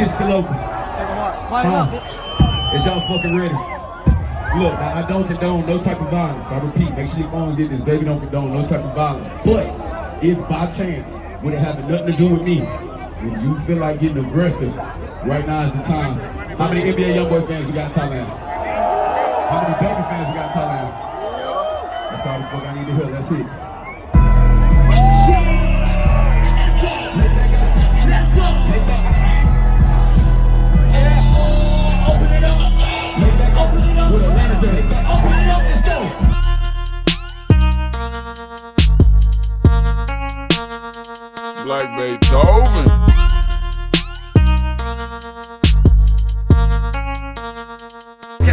pistol open. Is y'all fucking ready? Look, now, I don't condone no type of violence. I repeat, make sure your phones get this. Baby, don't condone no type of violence. But if by chance, with it having nothing to do with me, if you feel like getting aggressive, right now is the time. How many NBA YoungBoy fans we got in Thailand? How many Baby fans we got in Thailand? That's all the fuck I need to hear. That's it. Open it up. With Atlanta's in it. Open it up. Let's go. Black Beethoven.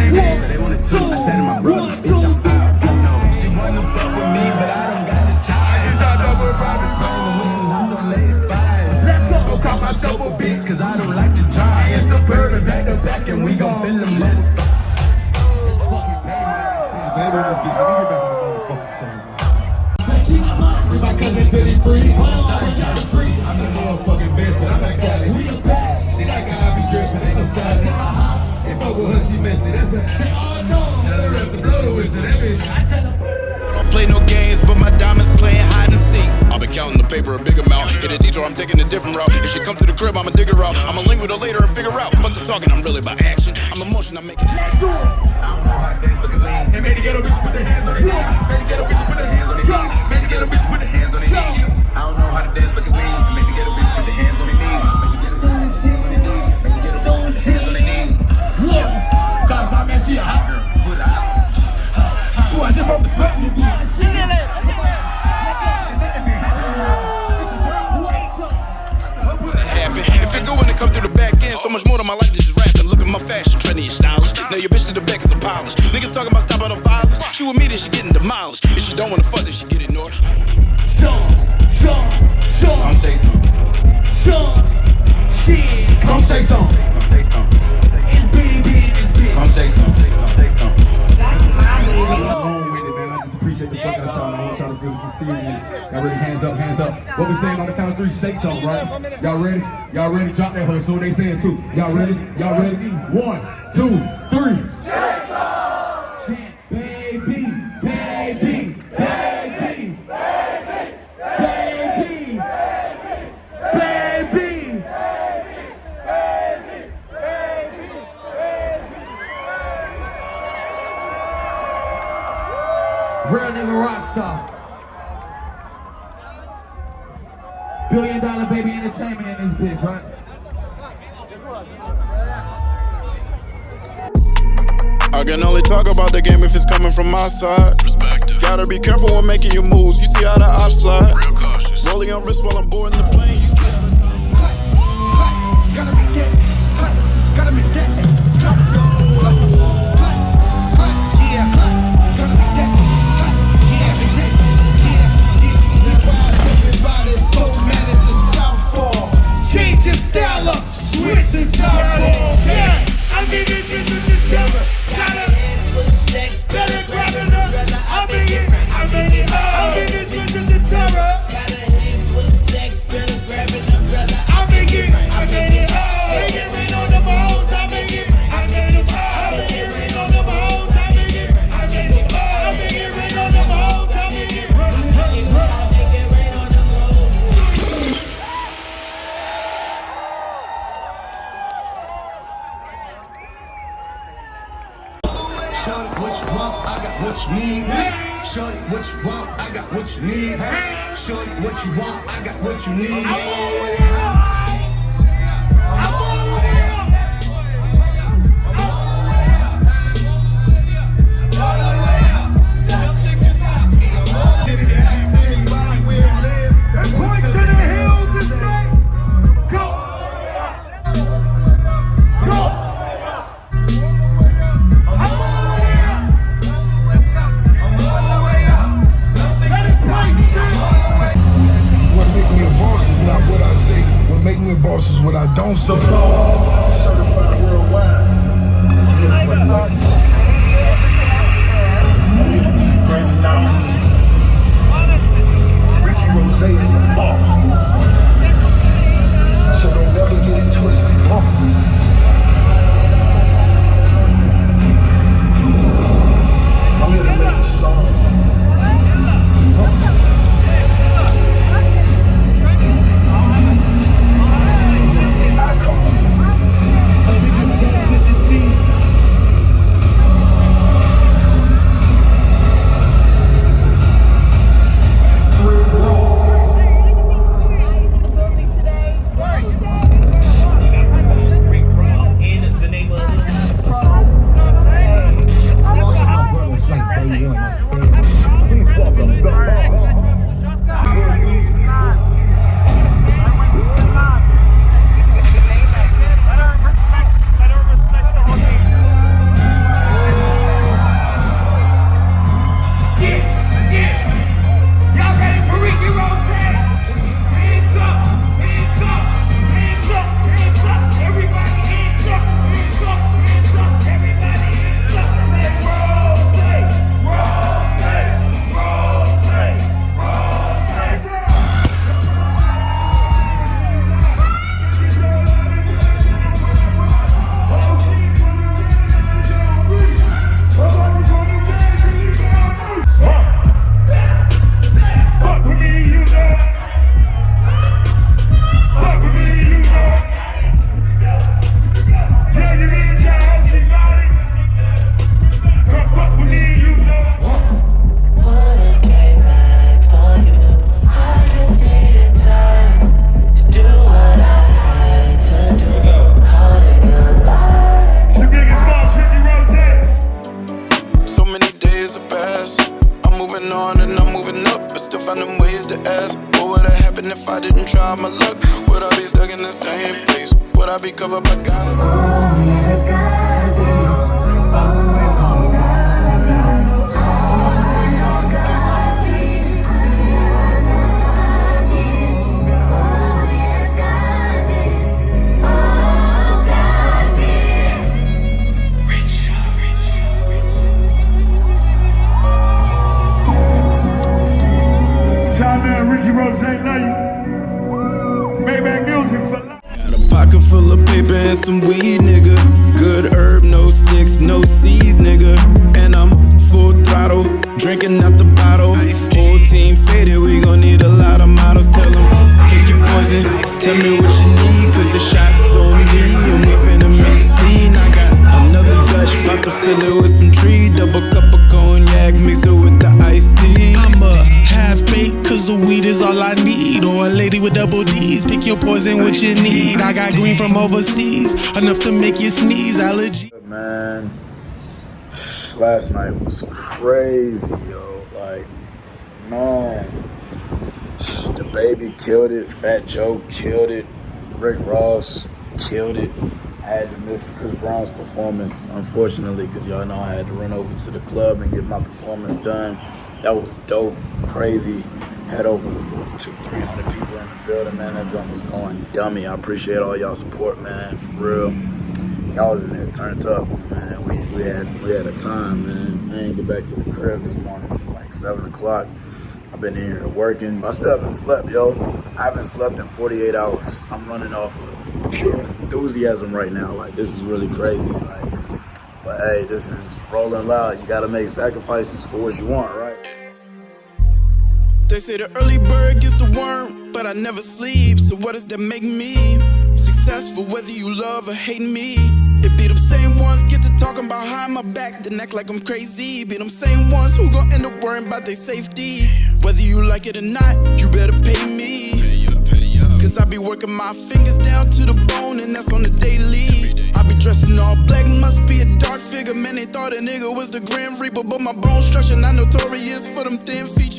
They wanted to, I tell my brother, bitch, I'm out. I know she wanna fuck with me, but I don't got the time. She's not double private plane, I'm no lady fine. Go call my double bitch, cause I don't like to drive. It's a bird back to back, and we gon' fill them less. My cousin Titty free, I'm the motherfucking best, but I'm at Cali. We the best. She like how I be dressed, but ain't no size in my heart. If I with her, she messy, that's it. They all know. Tell her if the blow the whistle, that bitch. I don't play no games, but my diamonds playing hide and seek. I've been counting the paper a big amount. Hit a detour, I'm taking a different route. If she come to the crib, I'ma dig her out. I'ma link with her later and figure out. Fuck the talking, I'm really about action. I'm emotion, I'm making it. I don't know how to dance, look at me. And made to get a bitch put their hands on their knees. Made to get a bitch put their hands on their knees. Made to get a bitch put their hands on their knees. I don't know how to dance, look at me. Made to get a bitch put their hands on their knees. Made to get a bitch put their hands on their knees. Made to get a bitch put their hands on their knees. Look, cause my man, she a hot girl. Put her out. Ooh, I just broke the sweat in your piece. If it go when it come through the back end, so much more to my life than just rapping. Look at my fashion, trendy and stylish. Now your bitch to the back is a polish. Niggas talking about stop out of violence. She with me, then she getting demolished. If she don't wanna fuck, then she get ignored. Sean. Come shake some. Sean. Shit. Come shake some. It's baby, it's big. Come shake some. That's my baby. Long with it, man. I just appreciate the fuck out y'all. I'm trying to feel the sincerity. Y'all ready? Hands up, hands up. What we saying on the count of 3? Shake something, right? Y'all ready? Y'all ready? Drop that hustle. What they saying too? Y'all ready? Y'all ready? 1, 2, 3. Shake some. Chant, baby, baby, baby, baby, baby, baby. Real nigga rock star. $1 billion baby entertainment in this bitch, right? I can only talk about the game if it's coming from my side. Perspective. Gotta be careful when making your moves. You see how the ops slide. Real cautious. Rolling on wrist while I'm boarding the plane. You see how the time. Gotta be that. Gotta be that. Switch the southpaw. Yeah, I mean it just the chiller. Got a handful of stacks, better grab it up. I mean it just the terror. Got a handful of stacks, better grab it up, brother. I mean it, make it rain on the balls. I mean it, make it rain on the balls. I mean it, make it rain on the balls. I mean it, make it rain on the balls. Shorty, what you want? I got what you need. Shorty, what you want? I got what you need. Shorty, what you want? I got what you need. Point to the hills and say, go. Boss is what I don't say. Certified worldwide. Ricky Rose is a boss. So don't never get it twisted. happen if I didn't try my luck? Would I be stuck in the same place? Would I be covered by God? Oh, yes, God did. Oh, God did. Oh, I know God did. I know God did. Oh, yes, God did. Oh, God did. Rich. Time out, Ricky Rose, love you. Maybach music for life. Got a pocket full of paper and some weed, nigga. Good herb, no sticks, no seeds, nigga. And I'm full throttle, drinking out the bottle. Whole team faded, we gon' need a lot of models. Tell them, pick your poison, tell me what you need, cause the shot's on me and we finna make a scene. I got another Dutch, about to fill it with some tree. Double cup of cognac, mix it with the iced tea. I'm a half-baked, cause the weed is all I need. Or a lady with double D's, pick your poison, what you need. I got green from overseas, enough to make you sneeze, allergy. Man, last night was crazy, yo. Like, man, Dababy killed it, Fat Joe killed it, Rick Ross killed it. I had to miss Chris Brown's performance, unfortunately, because y'all know I had to run over to the club and get my performance done. That was dope, crazy. Had over 200-300 people in the building, man. That drum was going dummy. I appreciate all y'all support, man, for real. Y'all was in there turned up, man. We had a time, man. I didn't get back to the crib this morning until like 7 o'clock. I've been here working. I still haven't slept, yo. I haven't slept in 48 hours. I'm running off of pure enthusiasm right now. Like, this is really crazy. Like, but hey, this is rolling loud. You gotta make sacrifices for what you want, right? They say the early bird gets the worm, but I never sleep. So what does that make me? Successful, whether you love or hate me. It be them same ones get to talking about behind my back, then act like I'm crazy. Be them same ones who gon' end up worrying about their safety. Whether you like it or not, you better pay me. Cause I be working my fingers down to the bone, and that's on the daily. I be dressed in all black, must be a dark figure. Man, they thought a nigga was the Grim Reaper, but my bone structure not notorious for them thin feet.